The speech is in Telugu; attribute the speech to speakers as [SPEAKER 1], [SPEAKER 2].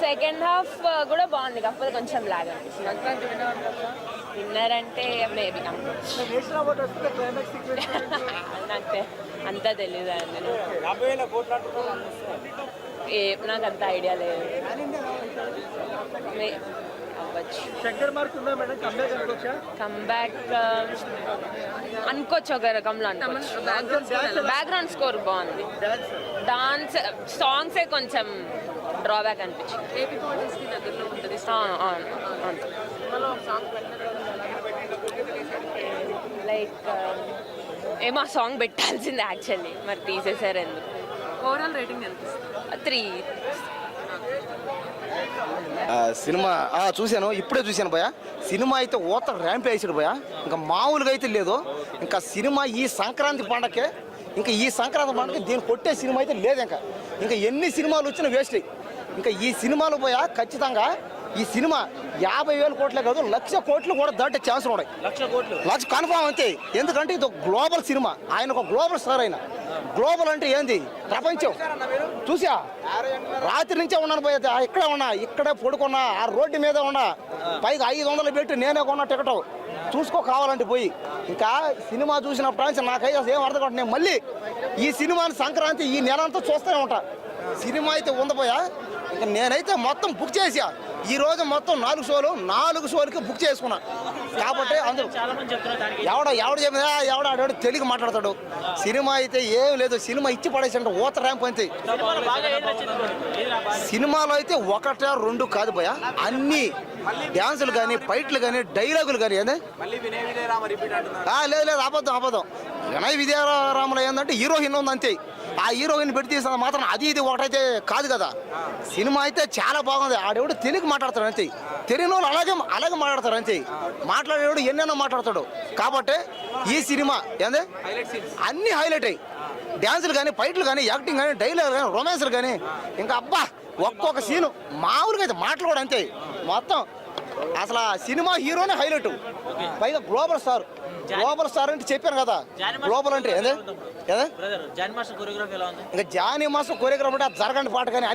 [SPEAKER 1] సెకండ్ హాఫ్ కూడా బాగుంది, కాకపోతే కొంచెం లాగ్ అనిపిస్తుంది. విన్నర్ అంటే మేబీ నాకు అంతా తెలీదు అండి, నాకు అంత ఐడియా లేదు. కంబ్యాక్ అనుకోవచ్చు, ఒక రకంలో అనుకోవచ్చు. బ్యాక్గ్రౌండ్ స్కోర్ బాగుంది, డాన్స్ సాంగ్సే కొంచెం డ్రాబ్యాక్ అనిపించింది. లైక్ ఏమో సాంగ్ పెట్టాల్సింది యాక్చువల్లీ, మరి తీసేసారు ఎందుకు.
[SPEAKER 2] ఓవరాల్ రేటింగ్ ఎంత?
[SPEAKER 1] 3.
[SPEAKER 3] సినిమా చూశాను, ఇప్పుడే చూశాను భయ. సినిమా అయితే ఓత ర్యాంప్ వేసాడు భయ, ఇంకా మామూలుగా అయితే లేదు. ఇంకా సినిమా ఈ సంక్రాంతి పండగకే, ఇంకా ఈ సంక్రాంతి పండగకి దీన్ని కొట్టే సినిమా అయితే లేదు. ఇంకా ఎన్ని సినిమాలు వచ్చినా వేస్ట్. ఇంకా ఈ సినిమాలు భయ ఖచ్చితంగా ఈ సినిమా 50,000 కోట్లే కాదు, 1,00,000 కోట్లు కూడా దాటే ఛాన్సులు ఉన్నాయి. 1,00,000 కన్ఫామ్ అంతే. ఎందుకంటే ఇది ఒక గ్లోబల్ సినిమా, ఆయన ఒక గ్లోబల్ స్టార్. అయినా గ్లోబల్ అంటే ఏంది, ప్రపంచం. చూసా రాత్రి నుంచే ఉన్నాను పోయి, ఇక్కడే ఉన్నా, ఇక్కడే పడుకున్నా, ఆ రోడ్డు మీద ఉన్నా. పైగా 500 పెట్టి నేనే కొన్నా టికెట్, చూసుకో కావాలంటే పోయి. ఇంకా సినిమా చూసినప్పుడు నాకైతే ఏం అర్థం కావట్లేదు. నేను మళ్ళీ ఈ సినిమాని సంక్రాంతి ఈ నెల అంతా చూస్తూనే ఉంటా. సినిమా అయితే ఉందిపోయా. ఇంకా నేనైతే మొత్తం బుక్ చేసా. ఈ రోజు మొత్తం 4 షోలకి బుక్ చేసుకున్నా. కాబట్టి అందరూ ఎవడు చెప్పినా ఆడాడు తెలుగు మాట్లాడతాడు. సినిమా అయితే ఏం లేదు, సినిమా ఇచ్చి పడేసి ఊత ర్యాంప్ అంతే. సినిమాలో అయితే 1, 2 కాదు భయ, అన్ని డ్యాన్సులు కానీ, ఫైట్లు కానీ, డైలాగులు కానీ. లేదు అబద్ధం. వినయ్ విజయరామలో ఏంటంటే హీరోయిన్ ఉంది అంతే. ఆ హీరోయిన్ పెట్టి తీసిన మాత్రం అది ఇది ఒకటైతే కాదు కదా. సినిమా అయితే చాలా బాగుంది. ఆడేవాడు తెలుగు మాట్లాడతాడు అంతే, తెలియని వాళ్ళు అలాగే మాట్లాడతారు అంతే. మాట్లాడేవాడు ఎన్నెన్నో మాట్లాడతాడు. కాబట్టి ఈ సినిమా ఏంది అన్ని హైలైట్ అయ్యి, డ్యాన్సులు కానీ, ఫైట్లు కానీ, యాక్టింగ్ కానీ, డైలాగ్ కానీ, రొమాన్స్లు కానీ. ఇంకా అబ్బా ఒక్కొక్క సీను మామూలుగా అయితే మాటలు కూడా అంతే. మొత్తం అసలు ఆ సినిమా హీరోనే హైలైట్. పైగా గ్లోబల్ స్టార్ అంటే చెప్పాను కదా. గ్లోబల్ అంటే ఇంకా జానీ మాస్టర్ కొరియోగ్రాఫీ అంటే జరగని పాట కానీ